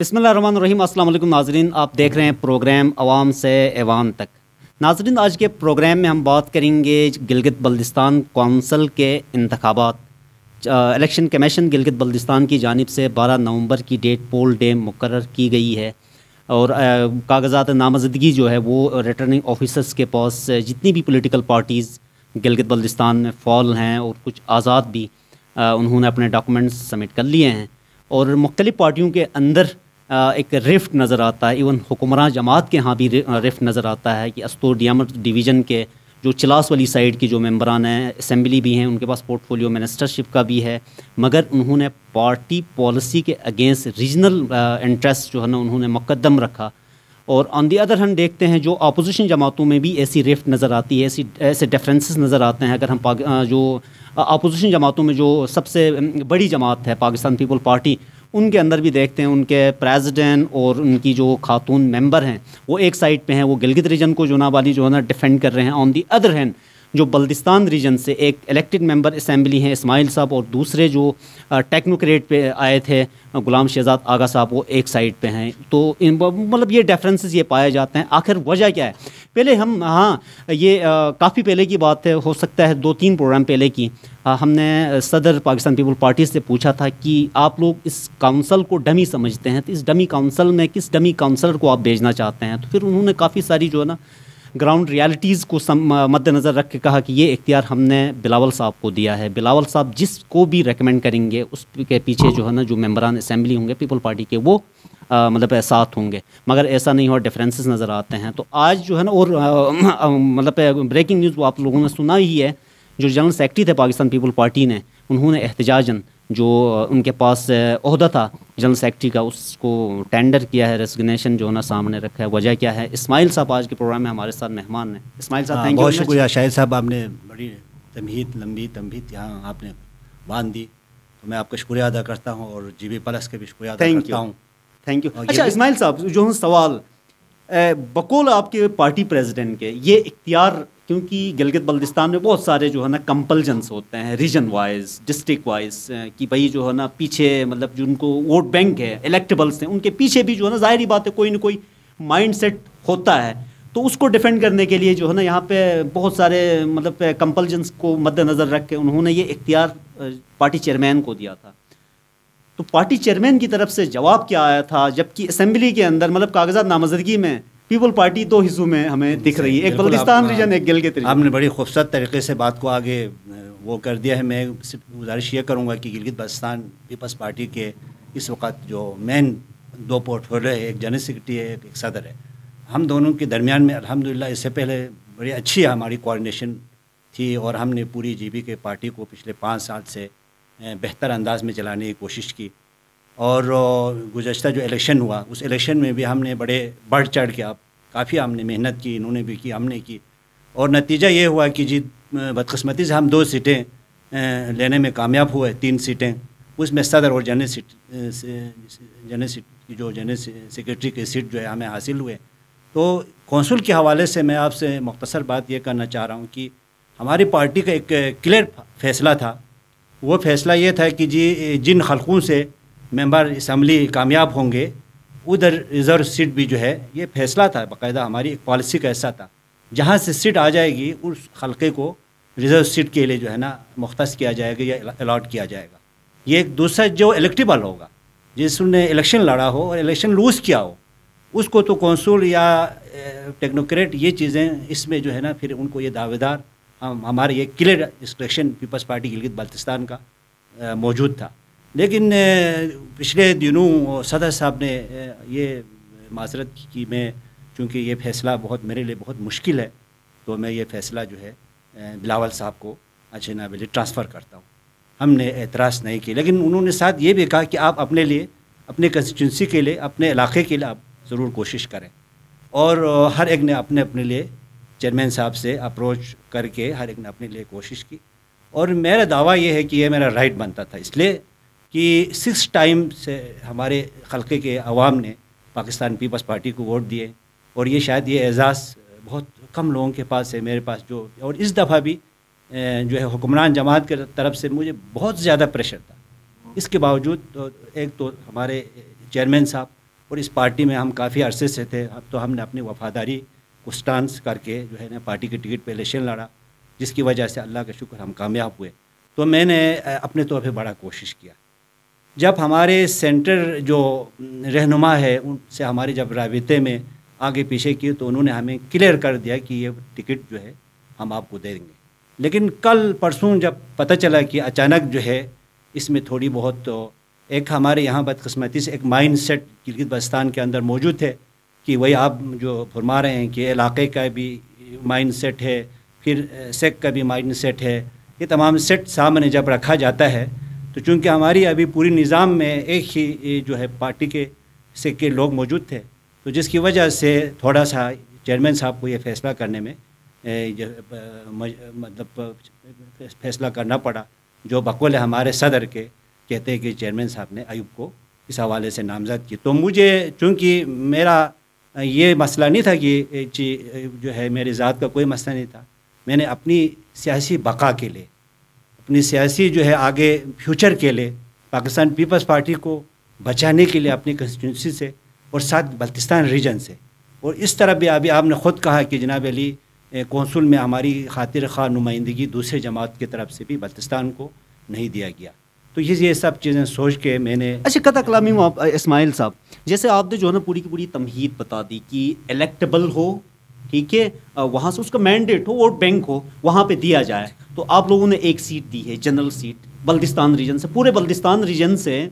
بسم اللہ الرحمن الرحیم. السلام علیکم ناظرین, آپ دیکھ رہے ہیں پروگرام عوام سے ایوان تک. ناظرین, آج کے پروگرام میں ہم بات کریں گے گلگت بلتستان کونسل کے انتخابات. الیکشن کمیشن گلگت بلتستان کی جانب سے 12 نومبر کی ڈیٹ پول ڈے مقرر کی گئی ہے, اور کاغذات نامزدگی جو ہے وہ ریٹرننگ آفیسرس کے پاس جتنی بھی پولیٹیکل پارٹیز گلگت بلتستان میں فعال ہیں اور کچھ آزاد بھی, انہوں نے اپنے ڈاکومنٹس سبمٹ کر لیے ہیں. اور مختلف پارٹیوں کے اندر ایک رفٹ نظر آتا ہے. ایون حکمراں جماعت کے ہاں بھی رفٹ نظر آتا ہے کہ استور ڈیامٹ ڈویژن کے جو چلاس والی سائڈ کی جو ممبران ہیں اسمبلی بھی ہیں, ان کے پاس پورٹ فولیو منسٹرشپ کا بھی ہے, مگر انہوں نے پارٹی پالیسی کے اگینسٹ ریجنل انٹرسٹ جو ہے نا انہوں نے مقدم رکھا. اور آن دی ادر ہم دیکھتے ہیں جو اپوزیشن جماعتوں میں بھی ایسی رفٹ نظر آتی ہے, ایسے ڈفرینسز نظر آتے ہیں. اگر ہم جو اپوزیشن جماعتوں میں جو سب سے بڑی جماعت ہے پاکستان پیپل پارٹی, ان کے اندر بھی دیکھتے ہیں ان کے پریزیڈنٹ اور ان کی جو خاتون ممبر ہیں وہ ایک سائڈ پہ ہیں, وہ گلگت ریجن کو جناب والی جو ہے نا ڈیفینڈ کر رہے ہیں. آن دی ادر ہینڈ جو بلتستان ریجن سے ایک الیکٹڈ ممبر اسمبلی ہیں اسماعیل صاحب, اور دوسرے جو ٹیکنوکریٹ پہ آئے تھے غلام شہزاد آغا صاحب, وہ ایک سائڈ پہ ہیں. تو مطلب یہ ڈیفرنسز یہ پائے جاتے ہیں. آخر وجہ کیا ہے؟ پہلے ہم یہ کافی پہلے کی بات ہے, ہو سکتا ہے 2-3 پروگرام پہلے کی, ہم نے صدر پاکستان پیپل پارٹی سے پوچھا تھا کہ آپ لوگ اس کاؤنسل کو ڈمی سمجھتے ہیں, تو اس ڈمی کاؤنسل میں کس ڈمی کاؤنسلر کو آپ بھیجنا چاہتے ہیں؟ تو پھر انہوں نے کافی ساری جو ہے نا گراؤنڈ ریالٹیز کو مد نظر رکھ کے کہا کہ یہ اختیار ہم نے بلاول صاحب کو دیا ہے. بلاول صاحب جس کو بھی ریکمینڈ کریں گے اس کے پیچھے جو ہے نا جو ممبران اسمبلی ہوں گے پیپل پارٹی کے وہ مطلب ساتھ ہوں گے, مگر ایسا نہیں ہوا, ڈفرینسز نظر آتے ہیں. تو آج جو ہے نا اور مطلب بریکنگ نیوز وہ آپ لوگوں نے سنا ہی ہے, جو جنرل سیکرٹری تھے پاکستان پیپل پارٹی نے, انہوں نے احتجاجاً جو ان کے پاس عہدہ تھا جنرل سیکرٹری کا اس کو ٹینڈر کیا ہے, ریزگنیشن جو ہے نا سامنے رکھا ہے. وجہ کیا ہے؟ اسماعیل صاحب آج کے پروگرام میں ہمارے ساتھ مہمان ہیں. اسماعیل صاحب تھینک یو. بہت شکریہ شاہد صاحب, آپ نے بڑی لمبی تمہید یہاں آپ نے باندھ دی, تو میں آپ کا شکریہ ادا کرتا ہوں, اور جی بی پلس کے بھی شکریہ ادا کرتا ہوں. Thank you. اچھا اسماعیل صاحب, جو سوال بقول آپ کے پارٹی پریزیڈنٹ کے یہ اختیار, کیونکہ گلگت بلتستان میں بہت سارے جو ہے نا کمپلجنس ہوتے ہیں ریجن وائز ڈسٹرکٹ وائز, کہ بھائی جو ہے نا پیچھے مطلب جن کو ووٹ بینک ہے الیکٹیبلس ہیں ان کے پیچھے بھی جو ہے نا ظاہری بات ہے کوئی نہ کوئی مائنڈ سیٹ ہوتا ہے. تو اس کو ڈیفینڈ کرنے کے لیے جو ہے نا یہاں پہ بہت سارے مطلب کمپلجنس کو مد نظر رکھ کے انہوں نے یہ اختیار پارٹی چیئرمین کو دیا تھا. تو پارٹی چیئرمین کی طرف سے جواب کیا آیا تھا, جبکہ اسمبلی کے اندر مطلب کاغذات نامزدگی میں پیپل پارٹی 2 حصوں میں ہمیں دکھ رہی ہے, ایک بلتستان ریجن ایک گلگت ریجن. آپ نے بڑی خوبصورت طریقے سے بات کو آگے وہ کر دیا ہے. میں گزارش یہ کروں گا کہ گلگت بلتستان پیپلز پارٹی کے اس وقت جو مین 2 پورٹ فولیو ہے, ایک جنرل سیکرٹری ہے, ایک صدر ہے. ہم دونوں کے درمیان میں الحمدللہ اس سے پہلے بڑی اچھی ہماری کوآرڈینیشن تھی, اور ہم نے پوری جی بی کے پارٹی کو پچھلے 5 سال سے بہتر انداز میں چلانے کی کوشش کی. اور گزشتہ جو الیکشن ہوا اس الیکشن میں بھی ہم نے بڑے بڑھ چڑھ کے کافی ہم نے محنت کی, انہوں نے بھی کی, ہم نے کی, اور نتیجہ یہ ہوا کہ جی بدقسمتی سے ہم 2 سیٹیں لینے میں کامیاب ہوئے. 3 سیٹیں اس میں صدر اور جنرل سیکرٹری کی سیٹ جو ہے ہمیں حاصل ہوئے. تو کونسل کے حوالے سے میں آپ سے مختصر بات یہ کرنا چاہ رہا ہوں کہ ہماری پارٹی کا ایک کلیئر فیصلہ تھا. وہ فیصلہ یہ تھا کہ جی جن حلقوں سے ممبر اسمبلی کامیاب ہوں گے ادھر ریزرو سیٹ بھی جو ہے, یہ فیصلہ تھا باقاعدہ ہماری ایک پالیسی کا حصہ تھا. جہاں سے سیٹ آ جائے گی اس حلقے کو ریزرو سیٹ کے لیے جو ہے نا مختص کیا جائے گا یا الاٹ کیا جائے گا. یہ ایک دوسرا جو الیکٹیبل ہوگا جس نے الیکشن لڑا ہو اور الیکشن لوز کیا ہو اس کو تو کونسل یا ٹیکنوکریٹ یہ چیزیں اس میں جو ہے نا پھر ان کو یہ دعوے دار ہمارے یہ کلیئر انسٹرکشن پیپلز پارٹی گلگت بلتستان کا موجود تھا. لیکن پچھلے دنوں صدر صاحب نے یہ معذرت کی میں چونکہ یہ فیصلہ میرے لیے بہت مشکل ہے, تو میں یہ فیصلہ جو ہے بلاول صاحب کو اچھے ٹرانسفر کرتا ہوں. ہم نے اعتراض نہیں کی, لیکن انہوں نے ساتھ یہ بھی کہا کہ آپ اپنے لیے, اپنے کنسٹیٹوئنسی کے لیے, اپنے علاقے کے لیے آپ ضرور کوشش کریں. اور ہر ایک نے اپنے لیے چیئرمین صاحب سے اپروچ کر کے ہر ایک نے اپنے لیے کوشش کی. اور میرا دعویٰ یہ ہے کہ یہ میرا رائٹ بنتا تھا, اس لیے کہ 6 ٹائم سے ہمارے خلقے کے عوام نے پاکستان پیپلز پارٹی کو ووٹ دیے, اور یہ شاید یہ اعزاز بہت کم لوگوں کے پاس ہے, میرے پاس جو, اور اس دفعہ بھی جو ہے حکمران جماعت کے طرف سے مجھے بہت زیادہ پریشر تھا. اس کے باوجود ایک تو ہمارے چیئرمین صاحب اور اس پارٹی میں ہم کافی عرصے سے تھے. اب تو ہم نے اپنی وفاداری کو سٹانس کر کے جو ہے نا پارٹی کے ٹکٹ پہ الیکشن لڑا, جس کی وجہ سے اللہ کا شکر ہم کامیاب ہوئے. تو میں نے اپنے طور پہ بڑا کوشش کیا. جب ہمارے سینٹر جو رہنما ہے ان سے ہمارے جب رابطے میں آگے پیچھے کیے تو انہوں نے ہمیں کلیئر کر دیا کہ یہ ٹکٹ جو ہے ہم آپ کو دے دیں گے. لیکن کل پرسوں جب پتہ چلا کہ اچانک جو ہے اس میں تھوڑی بہت ایک ہمارے یہاں بدقسمتی سے ایک مائنڈ سیٹ گلگت بلتستان کے اندر موجود ہے کہ وہی آپ جو فرما رہے ہیں کہ علاقے کا بھی مائنڈ سیٹ ہے, پھر سیک کا بھی مائنڈ سیٹ ہے. یہ تمام سیٹ سامنے جب رکھا جاتا ہے تو چونکہ ہماری ابھی پوری نظام میں ایک ہی جو ہے پارٹی کے لوگ موجود تھے, تو جس کی وجہ سے تھوڑا سا چیئرمین صاحب کو یہ فیصلہ کرنے میں مطلب فیصلہ کرنا پڑا, جو بقول ہمارے صدر کے کہتے ہیں کہ چیئرمین صاحب نے ایوب کو اس حوالے سے نامزد کی. تو مجھے چونکہ میرا یہ مسئلہ نہیں تھا کہ جو ہے میری ذات کا کوئی مسئلہ نہیں تھا, میں نے اپنی سیاسی بقا کے لیے, اپنی سیاسی جو ہے آگے فیوچر کے لیے, پاکستان پیپلز پارٹی کو بچانے کے لیے اپنی کنسٹیٹوئنسی سے اور ساتھ بلتستان ریجن سے, اور اس طرح بھی ابھی آپ نے خود کہا کہ جناب علی کونسل میں ہماری خاطر خواہ نمائندگی دوسرے جماعت کی طرف سے بھی بلتستان کو نہیں دیا گیا. تو یہ سب چیزیں سوچ کے میں نے اچھا قطع کلامی اسماعیل صاحب, جیسے آپ نے جو ہے نا پوری کی پوری تمہید بتا دی کہ الیکٹیبل ہو, ٹھیک ہے, وہاں سے اس کا مینڈیٹ ہو, ووٹ بینک ہو, وہاں پہ دیا جائے. تو آپ لوگوں نے ایک سیٹ دی ہے, جنرل سیٹ بلتستان ریجن سے. پورے بلتستان ریجن سے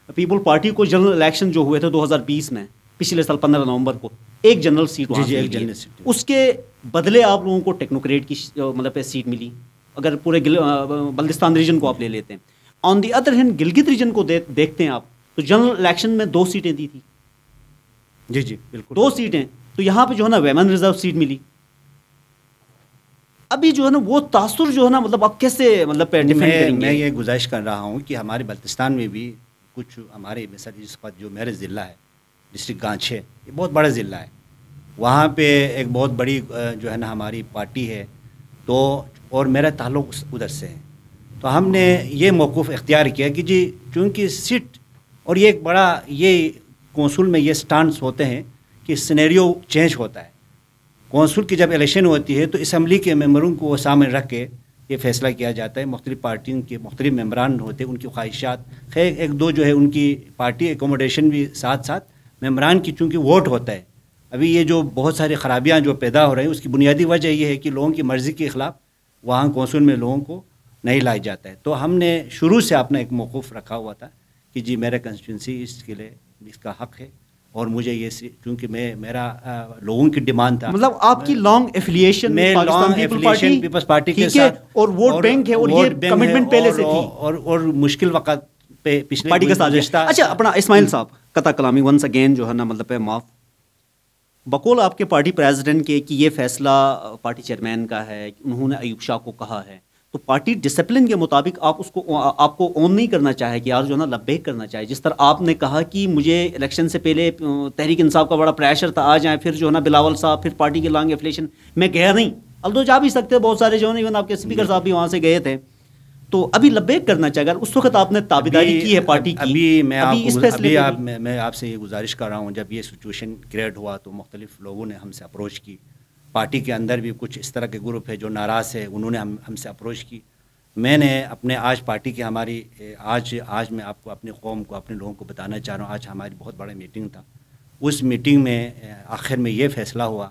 پیپل پارٹی کو جنرل الیکشن جو ہوئے تھے 2020 میں, پچھلے سال 15 نومبر کو, ایک جنرل سیٹ وہاں سے ملی. اس کے بدلے آپ لوگوں کو ٹیکنوکریٹ کی مطلب سیٹ ملی, اگر پورے بلتستان ریجن کو آپ لے لیتے ہیں. On the other hand Gilgit region کو دیکھتے ہیں آپ تو جنرل الیکشن میں 2 سیٹیں دی تھی. جی بالکل 2 سیٹیں. تو یہاں پہ جو ہے نا ویمن ریزرو سیٹ ملی. ابھی جو ہے نا وہ تاثر جو ہے نا مطلب آپ کیسے مطلب ڈیفینڈ کریں گے؟ میں یہ گزارش کر رہا ہوں کہ ہمارے بلتستان میں بھی کچھ ہمارے مثال اس وقت جو میرے ضلع ہے ڈسٹرکٹ گانچھ ہے, یہ بہت بڑا ضلع ہے, وہاں پہ ایک بہت بڑی جو ہے نا ہماری پارٹی ہے, تو اور میرا تعلق ادھر سے ہے. تو ہم نے یہ موقف اختیار کیا کہ جی چونکہ سیٹ اور یہ ایک بڑا یہ کونسل میں یہ سٹانس ہوتے ہیں کہ سینیریو چینج ہوتا ہے. کونسل کی جب الیکشن ہوتی ہے تو اسمبلی کے ممبروں کو سامنے رکھ کے یہ فیصلہ کیا جاتا ہے. مختلف پارٹیوں کے مختلف ممبران ہوتے ہیں, ان کی خواہشات خیر ایک دو جو ہے ان کی پارٹی ایکوموڈیشن بھی ساتھ ساتھ ممبران کی چونکہ ووٹ ہوتا ہے. ابھی یہ جو بہت ساری خرابیاں جو پیدا ہو رہی ہیں اس کی بنیادی وجہ یہ ہے کہ لوگوں کی مرضی کے خلاف وہاں کونسل میں لوگوں کو نہیں لایا جاتا ہے. تو ہم نے شروع سے اپنا ایک موقف رکھا ہوا تھا کہ جی میرا کنسٹیٹوئنسی اس کے لیے اس کا حق ہے, اور مجھے یہ چونکہ میرا لوگوں کی ڈیمانڈ تھا. مطلب آپ کی لانگ ایفیلیشن میں لانگ ایفیلیشن پیپلز پارٹی کے ساتھ اور ووٹ بینک ہے, اور یہ کمٹمنٹ پہلے سے تھی, اور مشکل وقت پہ پچھلے پارٹی کا سازش. اچھا اپنا اسماعیل صاحب قطع کلامی ونس اگین جو ہے نا مطلب معاف, بقول آپ کے پارٹی پریزیڈنٹ کے کہ یہ فیصلہ پارٹی چیئرمین کا ہے, انہوں نے ایوب شاہ کو کہا ہے, تو پارٹی ڈسپلن کے مطابق آپ کو اون نہیں کرنا چاہے کہ یار جو ہے نا لبیک کرنا چاہے. جس طرح آپ نے کہا کہ مجھے الیکشن سے پہلے تحریک انصاف کا بڑا پریشر تھا, آ جائیں, پھر جو ہے نا بلاول صاحب, پھر پارٹی کے لانگ ایفیلیشن, میں گیا نہیں, الدو جا بھی سکتے بہت سارے جو ہے نا, ایون آپ کے اسپیکر صاحب بھی وہاں سے گئے تھے, تو ابھی لبیک کرنا چاہے. اگر اس وقت آپ نے تابعداری کی ہے پارٹی کی, میں آپ سے یہ گزارش کر رہا ہوں, جب یہ سچویشن کریٹ ہوا تو مختلف لوگوں نے ہم سے اپروچ کی. پارٹی کے اندر بھی کچھ اس طرح کے گروپ ہے جو ناراض ہے, انہوں نے ہم سے اپروچ کی. میں نے اپنے آج پارٹی کی ہماری آج میں آپ کو اپنی قوم کو اپنے لوگوں کو بتانا چاہ رہا ہوں, آج ہماری بہت بڑا میٹنگ تھا. اس میٹنگ میں آخر میں یہ فیصلہ ہوا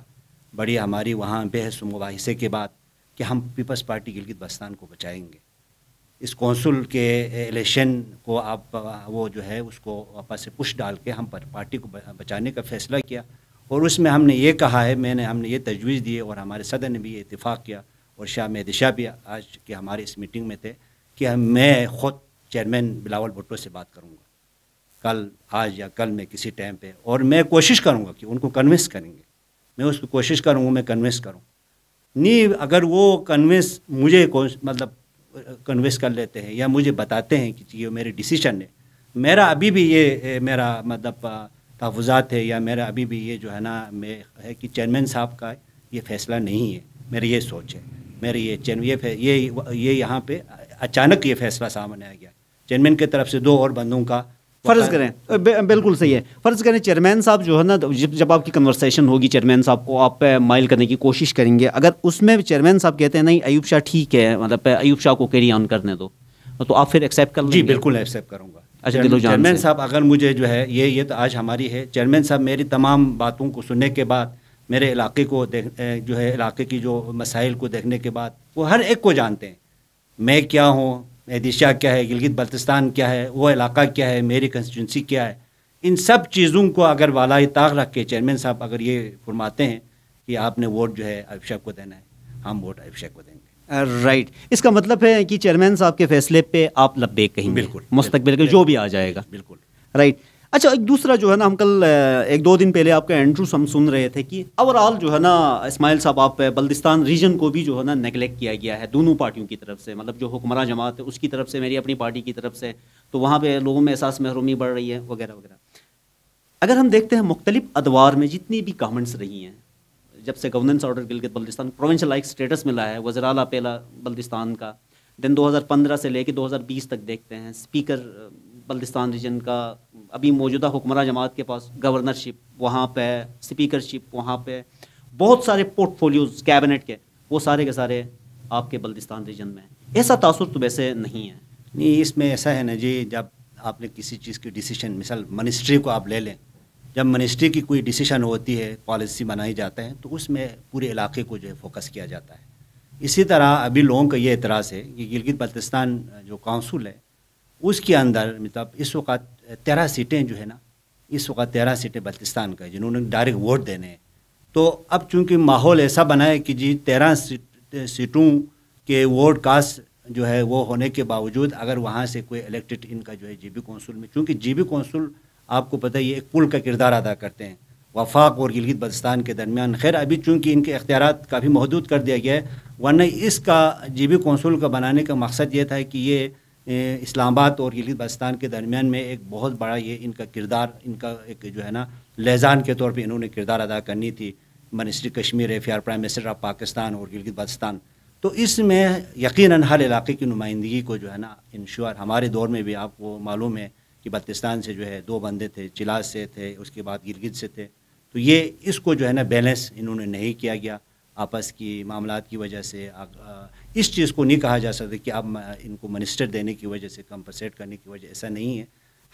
بڑی ہماری وہاں بحث و مباحثے کے بعد کہ ہم پیپلز پارٹی گلگت بلتستان کو بچائیں گے. اس کونسل کے الیکشن کو آپ وہ جو ہے اس کو واپس سے پش ڈال کے ہم پارٹی کو بچانے کا فیصلہ کیا, اور اس میں ہم نے یہ کہا ہے, ہم نے یہ تجویز دی اور ہمارے صدر نے بھی یہ اتفاق کیا, اور شاہ مہدی شاہ بھی آج کے ہمارے اس میٹنگ میں تھے کہ میں خود چیئرمین بلاول بھٹو سے بات کروں گا آج یا کل میں کسی ٹائم پہ, اور میں کوشش کروں گا کہ ان کو کنونس کریں گے. میں اس کو کوشش کروں گا میں کنونس کروں نہیں, اگر وہ کنونس مجھے مطلب کنونس کر لیتے ہیں یا مجھے بتاتے ہیں کہ یہ میری ڈیسیشن ہے, میرا ابھی بھی یہ میرا مطلب تحفظات ہے, یا میرا ابھی بھی یہ جو ہے نا ہے کہ چیئرمین صاحب کا یہ فیصلہ نہیں ہے, میری یہ سوچ ہے. میری یہ یہاں پہ اچانک یہ فیصلہ سامنے آ گیا. چیئرمین کی طرف سے 2 اور بندوں کا فرض کریں بالکل صحیح ہے، فرض کریں چیئرمین صاحب جو ہے نا جب آپ کی کنورسیشن ہوگی چیئرمین صاحب کو آپ پہ مائل کرنے کی کوشش کریں گے، اگر اس میں چیئرمین صاحب کہتے ہیں نہیں ایوب شاہ ٹھیک ہے، مطلب ایوب شاہ کو کیری آن کرنے دو، تو آپ پھر ایکسیپٹ کر لیں گے؟ جی بالکل ایکسیپٹ کروں گا۔ اچھا چیئرمین صاحب اگر مجھے جو ہے یہ تو آج ہماری ہے، چیئرمین صاحب میری تمام باتوں کو سننے کے بعد، میرے علاقے کو جو ہے علاقے کی جو مسائل کو دیکھنے کے بعد، وہ ہر ایک کو جانتے ہیں، میں کیا ہوں، مہدی شاہ کیا ہے، گلگت بلتستان کیا ہے، وہ علاقہ کیا ہے، میری کنسٹیٹوئنسی کیا ہے، ان سب چیزوں کو اگر بالائے طاق رکھ کے چیئرمین صاحب اگر یہ فرماتے ہیں کہ آپ نے ووٹ جو ہے ایوب شاہ کو دینا ہے، ہم ووٹ ایوب شاہ کو دیں گے۔ رائٹ، اس کا مطلب ہے کہ چیئرمین صاحب کے فیصلے پہ آپ لبیک کہیں گے بالکل مستقبل کے جو بھی آ جائے گا؟ بالکل رائٹ۔ اچھا ایک دوسرا جو ہے نا، ہم کل 1-2 دن پہلے آپ کا انٹرویو ہم سن رہے تھے کہ اوور آل جو ہے نا اسماعیل صاحب آپ بلتستان ریجن کو بھی جو ہے نا نیگلیکٹ کیا گیا ہے دونوں پارٹیوں کی طرف سے، مطلب جو حکمراں جماعت ہے اس کی طرف سے، میری اپنی پارٹی کی طرف سے، تو وہاں پہ لوگوں میں احساس محرومی بڑھ رہی ہے وغیرہ وغیرہ۔ اگر ہم دیکھتے ہیں مختلف ادوار میں جتنی بھی گورنمنٹس رہی ہیں، جب سے governance order Gilgit Baltistan provincial like status ملا ہے، وزیر اعلیٰ پہلا بلتستان کا، دن 2015 سے لے کے 2020 تک دیکھتے ہیں اسپیکر بلتستان ریجن کا، ابھی موجودہ حکمراں جماعت کے پاس گورنرشپ وہاں پہ، اسپیکرشپ وہاں پہ، بہت سارے پورٹ فولیوز کیبنٹ کے، وہ سارے کے سارے آپ کے بلتستان ریجن میں ہیں۔ ایسا تاثر تو ویسے نہیں ہے؟ نہیں، اس میں ایسا ہے نا جی، جب آپ نے کسی چیز کی ڈیسیشن، مثال منسٹری کو آپ لے لیں، جب منسٹری کی کوئی ڈیسیشن ہوتی ہے، پالیسی بنائی جاتا ہے، تو اس میں پورے علاقے کو جو ہے فوکس کیا جاتا ہے۔ اسی طرح ابھی لوگوں کا یہ اعتراض ہے کہ گلگت بلتستان جو کونسل ہے اس کے اندر مطلب اس وقت 13 سیٹیں جو ہے نا، اس وقت 13 سیٹیں بلتستان کا جنہوں نے ڈائریکٹ ووٹ دینے ہیں، تو اب چونکہ ماحول ایسا بنا ہے کہ جی 13 سیٹوں کے ووٹ کاسٹ جو ہے وہ ہونے کے باوجود اگر وہاں سے کوئی الیکٹڈ ان کا جو ہے جی بی کونسل میں، چونکہ جی بی کونسل آپ کو پتہ ہے یہ ایک پل کا کردار ادا کرتے ہیں وفاق اور گلگت بلتستان کے درمیان۔ خیر ابھی چونکہ ان کے اختیارات کافی محدود کر دیا گیا ہے، ورنہ اس کا جی بی کونسل کا بنانے کا مقصد یہ تھا کہ یہ اسلام آباد اور گلگت بلتستان کے درمیان میں ایک بہت بڑا یہ ان کا کردار، ان کا ایک جو ہے نا لیزان کے طور پہ انہوں نے کردار ادا کرنی تھی، ministry Kashmir affairs prime minister of Pakistan اور گلگت بلتستان۔ تو اس میں یقیناً ہر علاقے کی نمائندگی کو جو ہے نا انشور، ہمارے دور میں بھی آپ کو معلوم ہے کہ بلتستان سے جو ہے 2 بندے تھے، چلاس سے تھے، اس کے بعد گلگت سے تھے، تو یہ اس کو جو ہے نا بیلنس انہوں نے نہیں کیا گیا آپس کی معاملات کی وجہ سے۔ اس چیز کو نہیں کہا جا سکتا کہ اب ان کو منسٹر دینے کی وجہ سے، کمپنسیٹ کرنے کی وجہ، ایسا نہیں ہے۔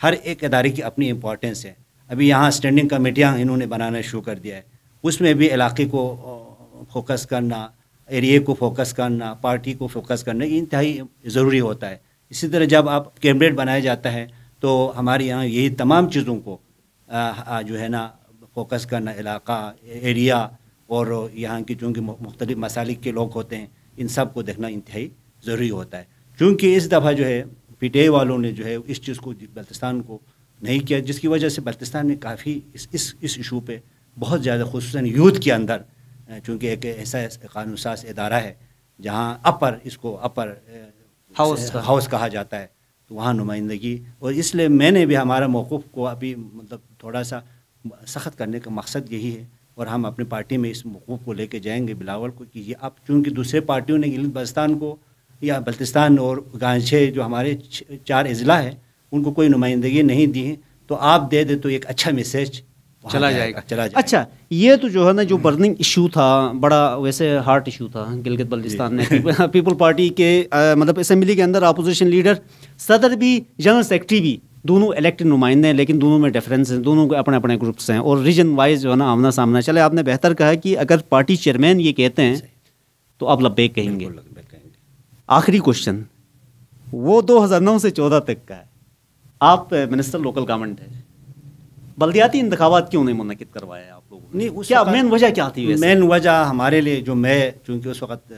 ہر ایک ادارے کی اپنی امپورٹنس ہے۔ ابھی یہاں اسٹینڈنگ کمیٹیاں انہوں نے بنانا شروع کر دیا ہے، اس میں بھی علاقے کو فوکس کرنا، ایریے کو فوکس کرنا، پارٹی کو فوکس کرنا یہ انتہائی ضروری ہوتا ہے۔ اسی طرح جب آپ کیبنٹ بنایا جاتا ہے تو ہمارے یہاں یہی تمام چیزوں کو جو ہے نا فوکس کرنا، علاقہ، ایریا اور یہاں کی چونکہ مختلف مسالک کے لوگ ہوتے ہیں، ان سب کو دیکھنا انتہائی ضروری ہوتا ہے۔ چونکہ اس دفعہ جو ہے پی ٹی آئی والوں نے جو ہے اس چیز کو بلتستان کو نہیں کیا، جس کی وجہ سے بلتستان میں کافی اس ایشو پہ بہت زیادہ، خصوصاً یوتھ کے اندر، چونکہ ایک ایسا قانون ساز ادارہ ہے جہاں اس کو اپر ہاؤس کہا جاتا ہے، تو وہاں نمائندگی، اور اس لیے میں نے بھی ہمارا موقف کو ابھی مطلب تھوڑا سا سخت کرنے کا مقصد یہی ہے، اور ہم اپنی پارٹی میں اس موقف کو لے کے جائیں گے بلاول کو کہ یہ اب چونکہ دوسرے پارٹیوں نے گلگت بلتستان کو یا بلتستان اور گانچھے جو ہمارے 4 اضلاع ہیں ان کو کوئی نمائندگی نہیں دی ہے، تو آپ دے دیں تو ایک اچھا میسیج چلا جائے گا۔ اچھا یہ تو جو ہے نا جو برننگ ایشو تھا، بڑا ویسے ہارٹ ایشو تھا گلگت بلتستان میں، پیپل پارٹی کے مطلب اسمبلی کے اندر اپوزیشن لیڈر، صدر بھی، جنرل سیکرٹری بھی، دونوں الیکٹڈ نمائندے ہیں، لیکن دونوں میں ڈفرینس ہیں، دونوں کو اپنے اپنے گروپس ہیں، اور ریجن وائز جو ہے نا آمنا سامنا چلے۔ آپ نے بہتر کہا کہ اگر پارٹی چیئرمین یہ کہتے ہیں تو آپ لبیک کہیں گے۔ آخری کوشچن، وہ 2009 سے 14 تک کا ہے، آپ منسٹر لوکل گورنمنٹ ہے، بلدیاتی انتخابات کیوں نہیں منعقد کروایا آپ لوگوں نے؟ کیا مین وجہ کیا تھی؟ مین وجہ ہمارے لیے جو میں چونکہ اس وقت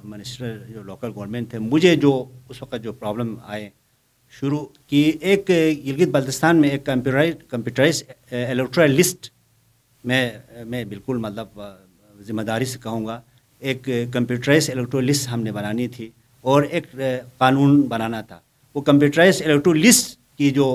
منسٹر جو لوکل گورنمنٹ تھے، مجھے جو اس وقت جو پرابلم آئے شروع کی، ایک گلگت بلتستان میں ایک کمپیوٹرائز الیکٹورل لسٹ میں بالکل مطلب ذمہ داری سے کہوں گا، ایک کمپیوٹرائز الیکٹورل لسٹ ہم نے بنانی تھی اور ایک قانون بنانا تھا۔ وہ کمپیوٹرائز الیکٹورل لسٹ کی جو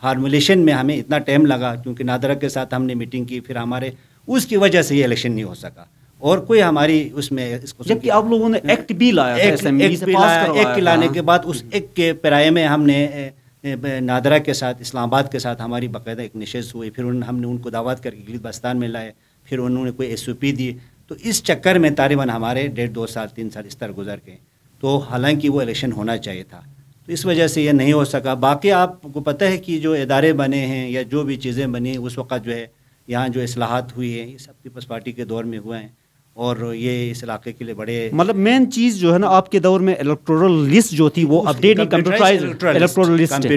فارمولیشن میں ہمیں اتنا ٹائم لگا، کیونکہ نادرہ کے ساتھ ہم نے میٹنگ کی، پھر ہمارے اس کی وجہ سے یہ الیکشن نہیں ہو سکا، اور کوئی ہماری اس میں جبکہ آپ لوگوں نے ایکٹ بھی لایا، ایک لانے کے بعد اس ایک کے پیرائے میں ہم نے نادرا کے ساتھ، اسلام آباد کے ساتھ ہماری باقاعدہ ایک نشست ہوئی، پھر ہم نے ان کو دعوت کر کے گلگت بلتستان میں لائے، پھر انہوں نے کوئی SOP دی، تو اس چکر میں تقریباً ہمارے 1.5-2 سال 3 سال اس طرح گزر گئے، تو حالانکہ وہ الیکشن ہونا چاہیے تھا، تو اس وجہ سے یہ نہیں ہو سکا۔ باقی آپ کو پتہ ہے کہ جو ادارے بنے ہیں یا جو بھی چیزیں بنی اس وقت جو ہے یہاں جو اصلاحات ہوئی ہیں یہ سب پیپلز پارٹی کے دور میں ہوئے ہیں، اور یہ اس علاقے کے لیے بڑے مطلب مین چیز جو ہے نا آپ کے دور میں الیکٹورل لسٹ جو تھی وہ اپڈیٹ کمپیوٹرائز الیکٹورل لسٹ،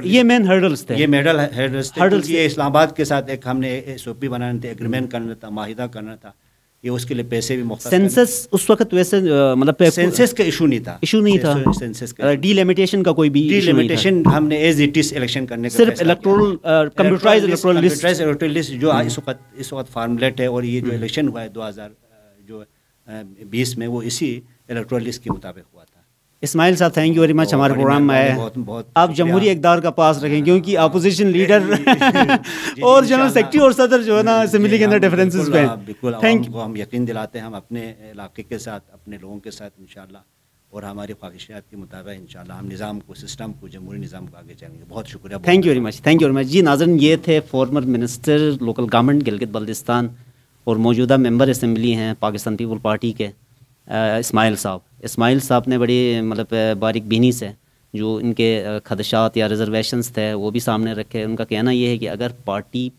یہ مین ہرڈلز تھے، یہ میڈل ہرڈلز یہ اسلام آباد کے ساتھ ایک ہم نے SOP بنانا تھا، ایگریمنٹ کرنا تھا، معاہدہ کرنا تھا، یہ اس کے لیے پیسے بھی مختصر۔ سینسس اس وقت ویسے مطلب سینسس کا ایشو نہیں تھا، سینسس کا ڈیلیمیٹیشن کا کوئی بھی ایشو نہیں تھا، ہم نے ایز اٹ از الیکشن کرنے کا صرف الیکٹورل کمپیوٹرائز الیکٹورل لسٹ جو اس وقت فارمولیٹ ہے، اور یہ جو الیکشن ہوا ہے 2020 میں وہ اسی الیکٹورل لسٹ کے مطابق ہوا تھا۔ اسماعیل صاحب تھینک یو ویری مچ ہمارے پروگرام میں آئے، آپ جمہوری اقدار کا پاس رکھیں، کیونکہ اپوزیشن لیڈر اور جنرل سیکرٹری اور صدر جو ہے نا اسمبلی کے اندر ڈفرینسز پہ بالکل عوام کو ہم یقین دلاتے ہیں، ہم اپنے علاقے کے ساتھ اپنے لوگوں کے ساتھ انشاءاللہ اور ہماری خواہشات کے مطابق انشاءاللہ ہم نظام کو، سسٹم کو، جمہوری نظام کو آگے چلیں گے۔ بہت شکریہ، thank you very much, thank you very much. جی ناظرین، یہ تھے former minister local government Gilgit Baltistan اور موجودہ ممبر اسمبلی ہیں پاکستان پیپل پارٹی کے اسماعیل صاحب نے بڑی مطلب باریک بینی سے جو ان کے خدشات یا ریزرویشنز تھے وہ بھی سامنے رکھے۔ ان کا کہنا یہ ہے کہ اگر پارٹی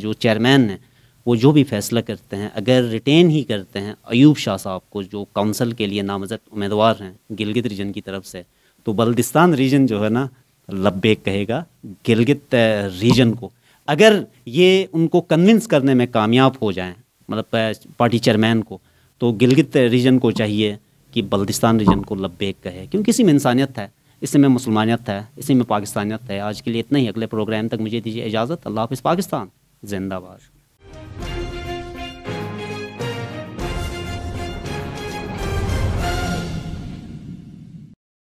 جو چیئرمین ہیں وہ جو بھی فیصلہ کرتے ہیں، اگر ریٹین ہی کرتے ہیں ایوب شاہ صاحب کو جو کونسل کے لیے نامزد امیدوار ہیں گلگت ریجن کی طرف سے، تو بلتستان ریجن جو ہے نا لبیک کہے گا گلگت ریجن کو۔ اگر یہ ان کو کنونس کرنے میں کامیاب ہو جائیں مطلب پارٹی چیئرمین کو، تو گلگت ریجن کو چاہیے کہ بلتستان ریجن کو لبیک کہے، کیونکہ اسی میں انسانیت ہے، اسی میں مسلمانیت ہے، اسی میں پاکستانیت ہے۔ آج کے لیے اتنا ہی، اگلے پروگرام تک مجھے دیجیے اجازت۔ اللہ حافظ، پاکستان زندہ باد۔